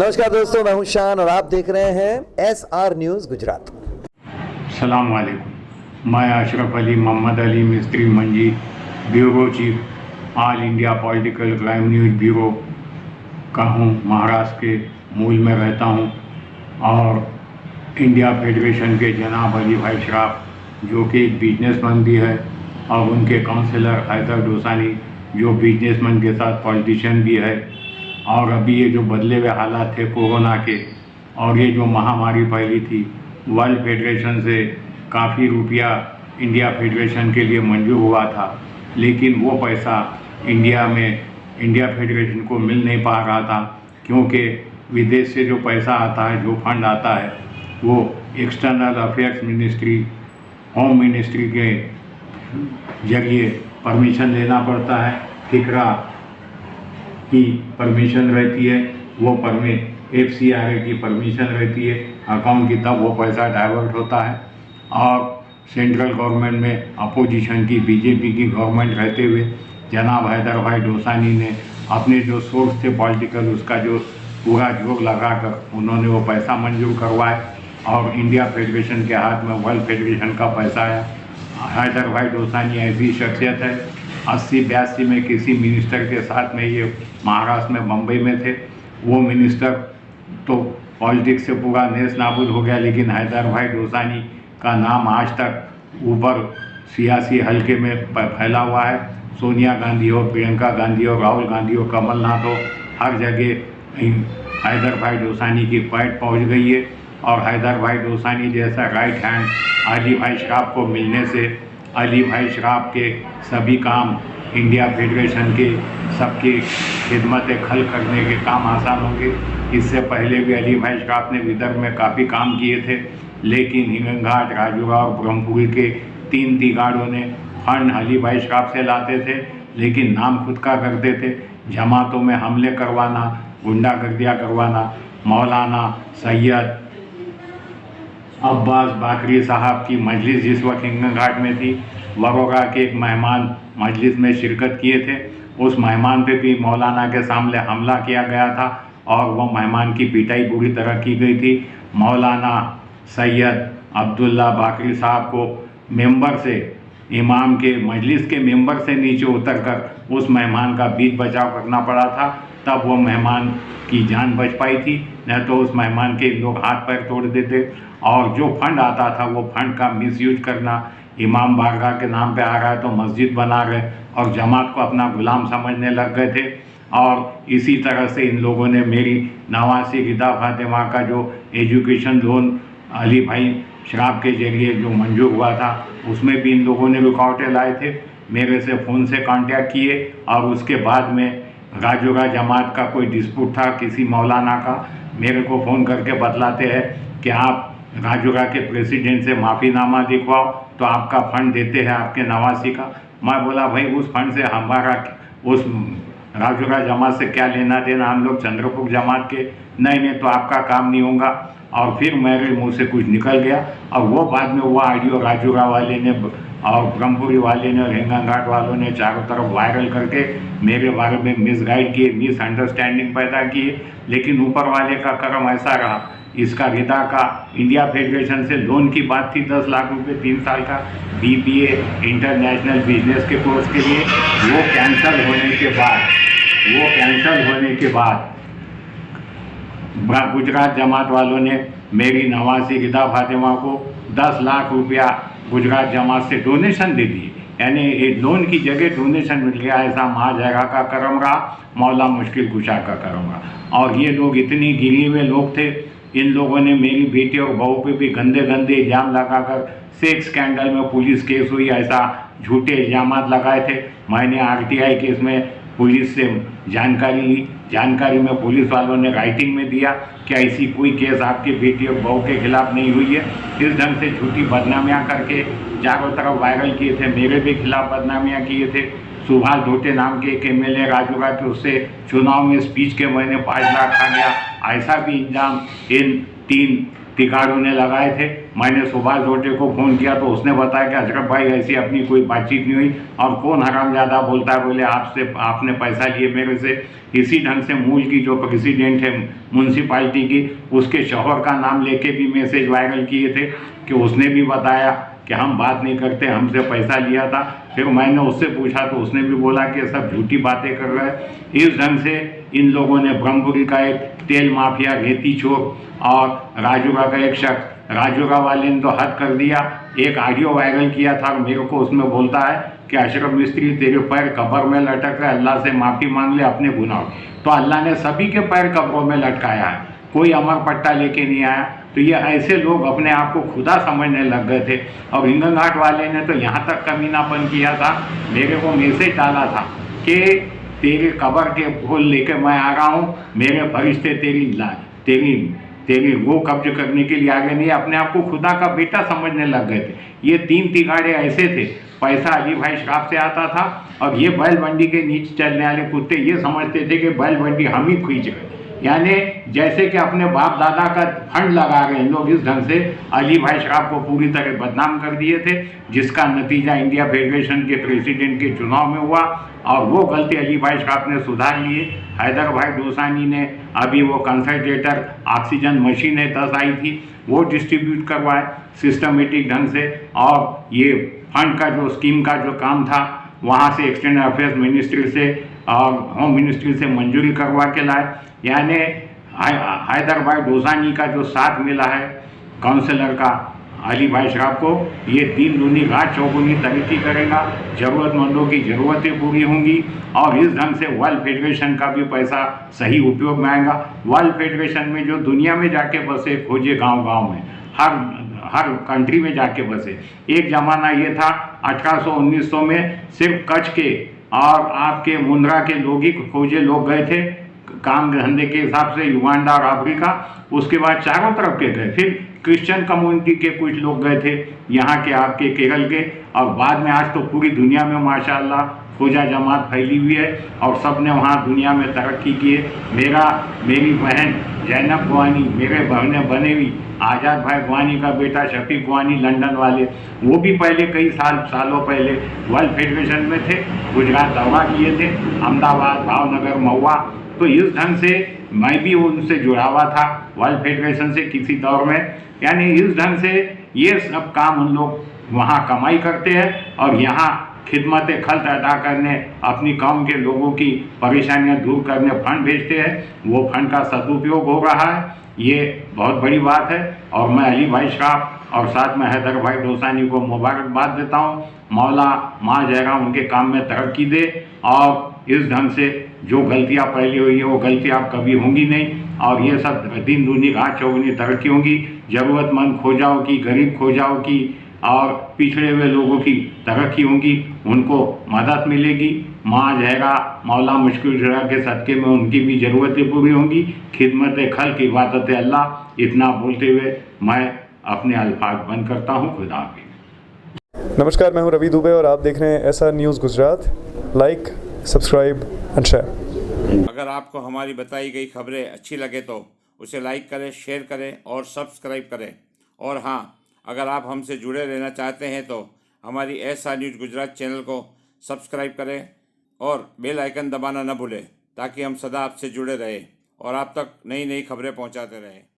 नमस्कार दोस्तों, मैं हूं शान और आप देख रहे हैं SR न्यूज़ गुजरात। सलाम वालेकुम। मैं अशरफ अली मोहम्मद अली मिस्त्री मंजी, bureau chief, all India political crime news bureau का हूँ। महाराष्ट्र के मूल में रहता हूँ और इंडिया फेडरेशन के जनाब अली भाई श्राफ, जो कि एक बिजनेसमैन भी है, और उनके काउंसलर हैदर डोसानी, जो बिजनेसमैन के साथ पॉलिटिशियन भी है। और अभी ये जो बदले हुए हालात थे कोरोना के, और ये जो महामारी फैली थी, वर्ल्ड फेडरेशन से काफ़ी रुपया इंडिया फेडरेशन के लिए मंजूर हुआ था, लेकिन वो पैसा इंडिया फेडरेशन को मिल नहीं पा रहा था, क्योंकि विदेश से जो पैसा आता है, जो फंड आता है, वो external affairs ministry, home ministry के जरिए परमिशन लेना पड़ता है। फिक्रा की परमिशन रहती है, वो FCRA की परमिशन रहती है अकाउंट की, तब वो पैसा डाइवर्ट होता है। और सेंट्रल गवर्नमेंट में अपोजिशन की BJP की गवर्नमेंट रहते हुए जनाब हैदर भाई डोसानी ने अपने जो सोर्स थे पॉलिटिकल, उसका जो पूरा जोर लगाकर उन्होंने वो पैसा मंजूर करवाए और इंडिया फेडरेशन के हाथ में वर्ल्ड फेडरेशन का पैसा आया। हैदर भाई डोसानी ऐसी शख्सियत है, 80-82 में किसी मिनिस्टर के साथ में ये महाराष्ट्र में बम्बई में थे। वो मिनिस्टर तो पॉलिटिक्स से पूरा नेस नाबूद हो गया, लेकिन हैदर भाई डोसानी का नाम आज तक ऊपर सियासी हल्के में फैला हुआ है। सोनिया गांधी हो, प्रियंका गांधी हो, राहुल गांधी हो, कमलनाथ हो, हर जगह हैदर भाई डोसानी की पैठ पहुंच गई है। और हैदर भाई डोसानी जैसा राइट हैंड अली भाई श्राफ को मिलने से अली भाई श्राफ के सभी काम इंडिया फेडरेशन के सबकी खिदमत खल करने के काम आसान होंगे। इससे पहले भी अली भाई श्राफ ने विदर्भ में काफ़ी काम किए थे, लेकिन हिंगनघाट, राजूरा और ब्रह्मपुरी के 3 तिगाड़ों ने फंड अली भाई श्राफ से लाते थे, लेकिन नाम खुद का करते थे। जमातों में हमले करवाना, गुंडागर्दियाँ करवाना। मौलाना सैयद अब्बास बाकरी साहब की मजलिस जिस वक्त हिंगनघाट में थी, वरोगा के एक मेहमान मजलिस में शिरकत किए थे। उस मेहमान पे भी मौलाना के सामने हमला किया गया था और वो मेहमान की पिटाई बुरी तरह की गई थी। मौलाना सैयद अब्दुल्ला बाकरी साहब को मेंबर से, इमाम के मजलिस के मेंबर से नीचे उतरकर उस मेहमान का बीच बचाव करना पड़ा था, तब वो मेहमान की जान बच पाई थी, नहीं तो उस मेहमान के लोग हाथ पैर तोड़ देते। और जो फंड आता था, वो फंड का मिसयूज करना, इमाम बारगाह के नाम पे आ रहा है तो मस्जिद बना गए और जमात को अपना गुलाम समझने लग गए थे। और इसी तरह से इन लोगों ने मेरी नवासी रिदा फातिमा का जो एजुकेशन लोन अली भाई श्राफ के जरिए जो मंजूर हुआ था, उसमें भी इन लोगों ने रुकावटें लाए थे। मेरे से फ़ोन से कांटेक्ट किए और उसके बाद में राजोगा जमात का कोई डिस्प्यूट था किसी मौलाना का, मेरे को फ़ोन करके बतलाते हैं कि आप राजोगा के प्रेसिडेंट से माफ़ीनामा दिखवाओ तो आपका फ़ंड देते हैं आपके नवासी का। मैं बोला भाई उस फंड से हमारा उस राजोगा जमात से क्या लेना देना, हम लोग चंद्रपुर जमात के, नहीं तो आपका काम नहीं होगा। और फिर मेरे मुंह से कुछ निकल गया और वो बाद में वो ऑडियो राजोगा वाले ने और ब्रह्मपुरी वाले ने और हिंगनघाट वालों ने चारों तरफ वायरल करके मेरे बारे में मिसगाइड किए, मिसअंडरस्टैंडिंग पैदा किए। लेकिन ऊपर वाले का करम ऐसा रहा, इसका रिदा का इंडिया फेडरेशन से लोन की बात थी 10 लाख रुपए 3 साल का BBA इंटरनेशनल बिजनेस के कोर्स के लिए, वो कैंसिल होने के बाद गुजरात जमात वालों ने मेरी नवासी रिदा फातिमा को 10 लाख रुपया गुजरात जमात से डोनेशन दे दिए। यानी एक लोन की जगह डोनेशन मिल गया। ऐसा महाजगा का करम रहा, मौला मुश्किल कुशा का करम रहा। और ये लोग इतनी गिरे हुए लोग थे, इन लोगों ने मेरी बेटी और बहू पे भी गंदे गंदे इल्ज़ाम लगाकर, सेक्स स्कैंडल में पुलिस केस हुई ऐसा झूठे इल्ज़ाम लगाए थे। मैंने RTI केस में पुलिस से जानकारी ली, जानकारी में पुलिस वालों ने राइटिंग में दिया कि ऐसी कोई केस आपकी बेटी और बहू के खिलाफ नहीं हुई है। इस ढंग से झूठी बदनामियाँ करके चारों तरफ वायरल किए थे, मेरे भी खिलाफ बदनामियाँ किए थे। सुभाष धोटे नाम के एक MLA राजूगा के, उससे चुनाव में स्पीच के मैंने 5 लाख खा गया, ऐसा भी इल्ज़ाम इन 3 तिगाड़ों ने लगाए थे। मैंने सुभाष जोटे को फ़ोन किया तो उसने बताया कि अशरफ भाई ऐसी अपनी कोई बातचीत नहीं हुई, और कौन हरामजादा बोलता है, बोले आपने पैसा लिए मेरे से। इसी ढंग से मूल की जो प्रेसिडेंट है म्यूनसिपालिटी की, उसके शौहर का नाम लेके भी मैसेज वायरल किए थे कि उसने भी बताया कि हम बात नहीं करते, हमसे पैसा लिया था। फिर मैंने उससे पूछा तो उसने भी बोला कि सब झूठी बातें कर रहे हैं। इस ढंग से इन लोगों ने ब्रह्मपुरी का एक तेल माफिया रेती चोर और राजूगा का एक शख्स, राजूगा वाले ने तो हद कर दिया। एक ऑडियो वायरल किया था मेरे को, उसमें बोलता है कि अशरफ मिस्त्री तेरे पैर कब्र में लटक रहे, अल्लाह से माफ़ी मांग ले अपने गुनाह। तो अल्लाह ने सभी के पैर कब्रों में लटकाया है, कोई अमर पट्टा लेके नहीं आया। तो ये ऐसे लोग अपने आप को खुदा समझने लग गए थे। और हिंगनघाट वाले ने तो यहाँ तक कमीनापन किया था, मेरे को मैसेज डाला था कि तेरे कब्र के फूल लेके मैं आ रहा हूँ, मेरे फरिश्ते तेरी वो कब्ज करने के लिए आगे नहीं, अपने आप को खुदा का बेटा समझने लग गए थे। ये 3 तिगाड़े ऐसे थे, पैसा अली भाई श्राफ से आता था, और ये बैल मंडी के नीचे चलने वाले कुत्ते ये समझते थे कि बैल मंडी हम ही खींच गए, यानी जैसे कि अपने बाप दादा का फंड लगा गए लोग। इस ढंग से अली भाई श्राफ को पूरी तरह बदनाम कर दिए थे, जिसका नतीजा इंडिया फेडरेशन के प्रेसिडेंट के चुनाव में हुआ, और वो गलती अली भाई श्राफ ने सुधार लिए। हैदर भाई दोसानी ने अभी वो कंसंट्रेटर ऑक्सीजन मशीनें 10 आई थी, वो डिस्ट्रीब्यूट करवाए सिस्टमेटिक ढंग से, और ये फंड का जो स्कीम का जो काम था वहाँ से एक्सटर्नल अफेयर्स मिनिस्ट्री से और होम मिनिस्ट्री से मंजूरी करवा के लाए। यानी हैदर भाई दोसानी का जो साथ मिला है काउंसलर का अली भाई श्राफ को, ये 3 दूनी रात चौगुनी तरक्की करेगा, ज़रूरतमंदों की ज़रूरतें पूरी होंगी, और इस ढंग से वर्ल्ड फेडरेशन का भी पैसा सही उपयोग में आएगा। वर्ल्ड फेडरेशन में जो दुनिया में जाके बसे खोजे गांव-गांव में, हर कंट्री में जाके बसे। एक ज़माना ये था 1800-1900 में सिर्फ कच्छ के और आपके मुंद्रा के लोग ही खोजे लोग गए थे काम धंधे के हिसाब से, युगांडा और अफ्रीका। उसके बाद चारों तरफ के गए, फिर क्रिश्चियन कम्युनिटी के कुछ लोग गए थे यहाँ के आपके केरल के, और बाद में आज तो पूरी दुनिया में माशाल्लाह खोजा जमात फैली हुई है, और सब ने वहाँ दुनिया में तरक्की की है। मेरी बहन जैनब गुआनी, मेरे बहनें बनेवी, आज़ाद भाई गुआनी का बेटा शफीक गुआनी लंदन वाले, वो भी पहले कई सालों पहले वर्ल्ड फेडरेशन में थे, गुजरात दौरा किए थे, अहमदाबाद, भावनगर, महुआ। तो इस ढंग से मैं भी उनसे जुड़ा हुआ था वर्ल्ड फेडरेशन से किसी दौर में। यानी इस ढंग से ये सब काम उन लोग वहाँ कमाई करते हैं, और यहाँ खिदमत खल्क अदा करने, अपनी कौम के लोगों की परेशानियाँ दूर करने फंड भेजते हैं। वो फंड का सदुपयोग हो रहा है, ये बहुत बड़ी बात है। और मैं अली भाई श्राफ और साथ में हैदर भाई दोसानी को मुबारकबाद देता हूँ। मौला माँ जयरा उनके काम में तरक्की दे, और इस ढंग से जो गलतियाँ पहले हुई है वो गलतियाँ कभी होंगी नहीं, और ये सब 3 दूनी रात चौगुनी तरक्की होंगी। ज़रूरतमंद खोजाओं की, गरीब खोजाओं की और पिछड़े हुए लोगों की तरक्की होंगी, उनको मदद मिलेगी। माँ जहरा मौला मुश्किल जरा के सदक़े में उनकी भी ज़रूरतें पूरी होंगी। खिदमत खल्क इबादत अल्लाह। इतना बोलते हुए मैं अपने अल्फाज बंद करता हूँ। खुदा हाफ़िज़। नमस्कार, मैं हूं रवि दुबे और आप देख रहे हैं SR news Gujarat. Like, subscribe and share. अगर आपको हमारी बताई गई खबरें अच्छी लगे तो उसे लाइक करें, शेयर करें और सब्सक्राइब करें। और हाँ, अगर आप हमसे जुड़े रहना चाहते हैं तो हमारी SR न्यूज़ गुजरात चैनल को सब्सक्राइब करें और बेल आइकन दबाना न भूलें, ताकि हम सदा आपसे जुड़े रहें और आप तक नई नई खबरें पहुंचाते रहें।